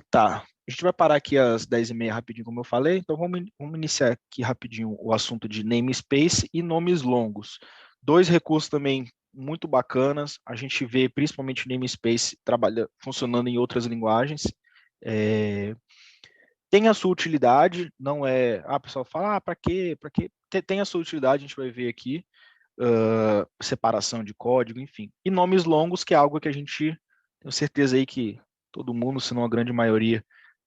Tá, a gente vai parar aqui às 10h30 rapidinho, como eu falei, então vamos iniciar aqui rapidinho o assunto de namespace e nomes longos. Dois recursos também muito bacanas, a gente vê principalmente o namespace funcionando em outras linguagens. É, tem a sua utilidade, não é... Ah, o pessoal fala, para quê? Para quê? Tem a sua utilidade, a gente vai ver aqui, separação de código, enfim. E nomes longos, que é algo que a gente, tenho certeza aí que todo mundo, se não a grande maioria,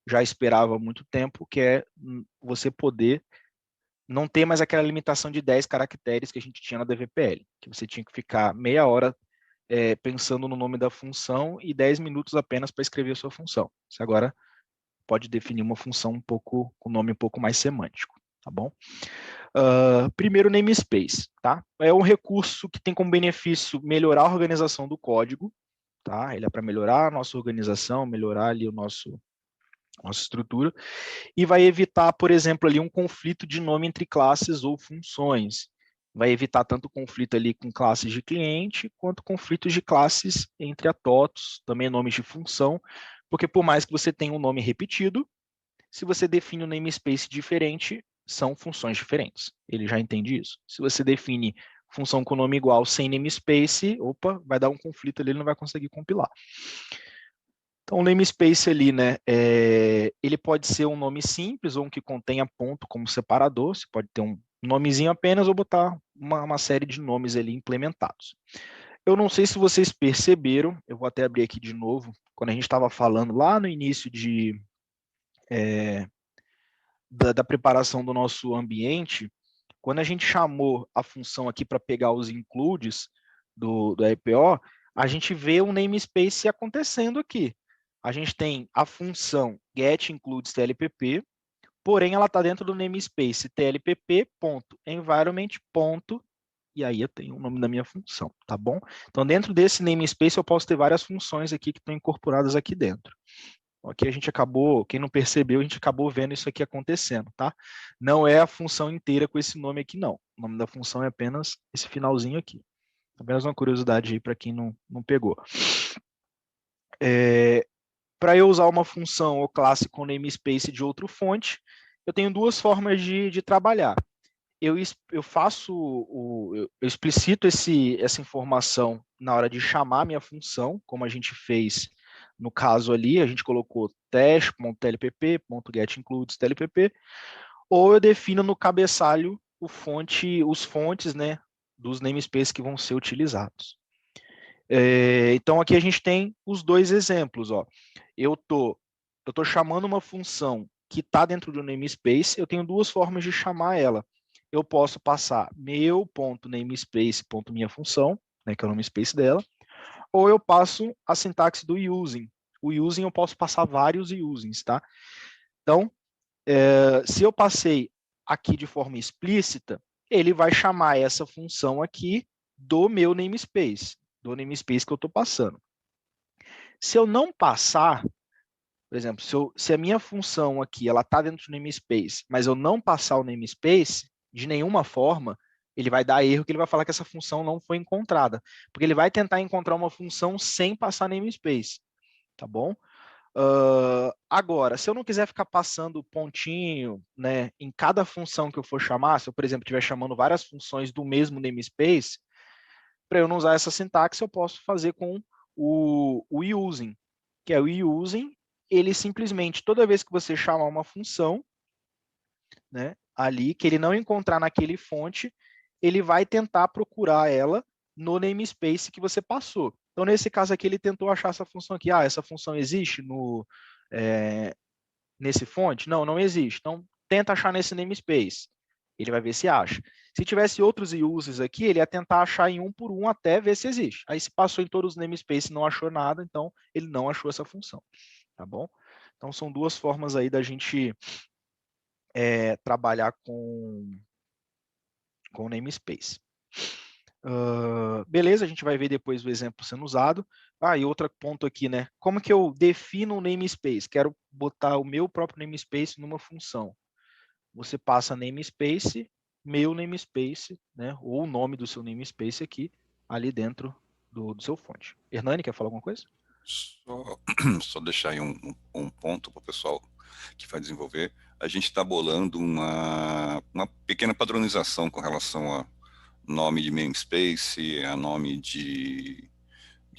já esperava há muito tempo, que é você poder não ter mais aquela limitação de 10 caracteres que a gente tinha na DVPL, que você tinha que ficar meia hora pensando no nome da função e 10 minutos apenas para escrever a sua função. Você agora pode definir uma função com nome um pouco mais semântico, tá bom? Primeiro, namespace, tá? É um recurso que tem como benefício melhorar a organização do código, tá? Ele é para melhorar a nossa organização, melhorar ali nossa estrutura, e vai evitar, por exemplo, ali um conflito de nome entre classes ou funções. Vai evitar tanto conflito ali com classes de cliente, quanto conflitos de classes entre atotos, também nomes de função, porque por mais que você tenha um nome repetido, se você define um namespace diferente, são funções diferentes. Ele já entende isso. Se você define função com nome igual sem namespace, opa, vai dar um conflito ali, ele não vai conseguir compilar. Então, o namespace ali, né, ele pode ser um nome simples ou um que contenha ponto como separador, você pode ter um nomezinho apenas ou botar uma série de nomes ali implementados. Eu não sei se vocês perceberam, eu vou até abrir aqui de novo, quando a gente estava falando lá no início da preparação do nosso ambiente, quando a gente chamou a função aqui para pegar os includes do RPO, a gente vê um namespace acontecendo aqui. A gente tem a função getIncludesTLPP, porém ela está dentro do namespace tlpp.environment. E aí eu tenho o nome da minha função, tá bom? Então, dentro desse namespace, eu posso ter várias funções aqui que estão incorporadas aqui dentro. Aqui a gente acabou, quem não percebeu, a gente acabou vendo isso aqui acontecendo, tá? Não é a função inteira com esse nome aqui, não. O nome da função é apenas esse finalzinho aqui. Apenas uma curiosidade aí para quem não pegou. Para eu usar uma função ou classe com namespace de outra fonte, eu tenho duas formas de trabalhar. Eu faço, eu explicito essa informação na hora de chamar a minha função, como a gente fez no caso ali, a gente colocou test.tlpp.getIncludesTLPP, ou eu defino no cabeçalho os fontes, né, dos namespaces que vão ser utilizados. Então aqui a gente tem os dois exemplos, ó. Eu tô chamando uma função que está dentro do namespace, eu tenho duas formas de chamar ela. Eu posso passar meu.namespace.minha função, né, que é o namespace dela, ou eu passo a sintaxe do using. O using eu posso passar vários usings, tá? Então, se eu passei aqui de forma explícita, ele vai chamar essa função aqui do meu namespace, do namespace que eu estou passando. Se eu não passar, por exemplo, se a minha função aqui ela está dentro do namespace, mas eu não passar o namespace, de nenhuma forma, ele vai dar erro, que ele vai falar que essa função não foi encontrada. Porque ele vai tentar encontrar uma função sem passar namespace, tá bom? Agora, se eu não quiser ficar passando pontinho, né, em cada função que eu for chamar, se eu, por exemplo, estiver chamando várias funções do mesmo namespace, para eu não usar essa sintaxe, eu posso fazer com o using, que é o using, ele simplesmente, toda vez que você chamar uma função, né, ali, que ele não encontrar naquele fonte, ele vai tentar procurar ela no namespace que você passou. Então, nesse caso aqui, ele tentou achar essa função aqui. Ah, essa função existe nesse fonte? Não, não existe. Então, tenta achar nesse namespace. Ele vai ver se acha. Se tivesse outros uses aqui, ele ia tentar achar em um por um até ver se existe. Aí, se passou em todos os namespaces e não achou nada, então ele não achou essa função. Tá bom? Então, são duas formas aí da gente trabalhar com namespace. Beleza, a gente vai ver depois o exemplo sendo usado. E outro ponto aqui, né? Como que eu defino um namespace? Quero botar o meu próprio namespace numa função. Você passa namespace, meu namespace, né? Ou o nome do seu namespace aqui, ali dentro do seu fonte. Hernani, quer falar alguma coisa? só deixar aí um ponto para o pessoal que vai desenvolver. A gente está bolando uma pequena padronização com relação a nome de namespace, a nome de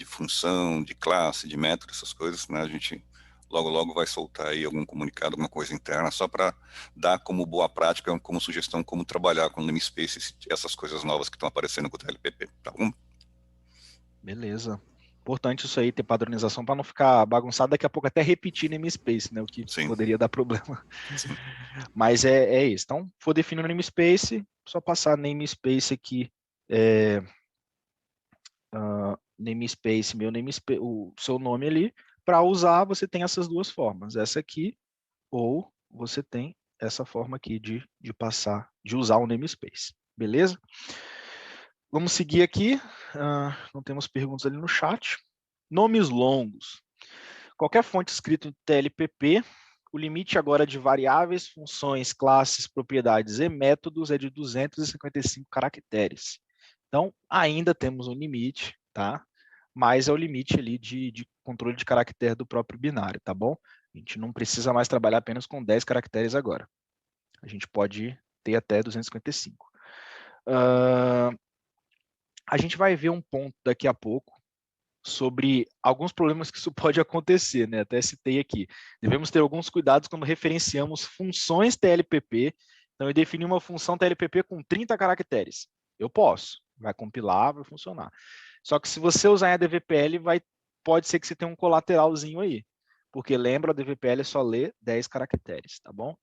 função, de classe, de método, essas coisas, né? A gente logo vai soltar aí algum comunicado, alguma coisa interna, só para dar como boa prática, como sugestão, como trabalhar com namespace, essas coisas novas que estão aparecendo com o TLPP, tá bom? Beleza. Importante isso aí, ter padronização para não ficar bagunçado, daqui a pouco até repetir namespace, né? O que Sim, poderia dar problema. sim. Mas é isso. Então, for definir o namespace, só passar namespace aqui, namespace, meu namespace, o seu nome ali. Para usar, você tem essas duas formas, essa aqui, ou você tem essa forma aqui de passar, de usar o namespace. Beleza? Vamos seguir aqui. Não temos perguntas ali no chat. Nomes longos. Qualquer fonte escrita em TLPP, o limite agora de variáveis, funções, classes, propriedades e métodos é de 255 caracteres. Então, ainda temos um limite, tá? Mas é o limite ali de controle de caractere do próprio binário, tá bom? A gente não precisa mais trabalhar apenas com 10 caracteres agora. A gente pode ter até 255. A gente vai ver um ponto daqui a pouco sobre alguns problemas que isso pode acontecer, né? Até citei aqui. Devemos ter alguns cuidados quando referenciamos funções TLPP. Então, eu defini uma função TLPP com 30 caracteres. Eu posso, vai compilar, vai funcionar. Só que se você usar em ADVPL, pode ser que você tenha um colateralzinho aí. Porque lembra, a DVPL só lê 10 caracteres, tá bom?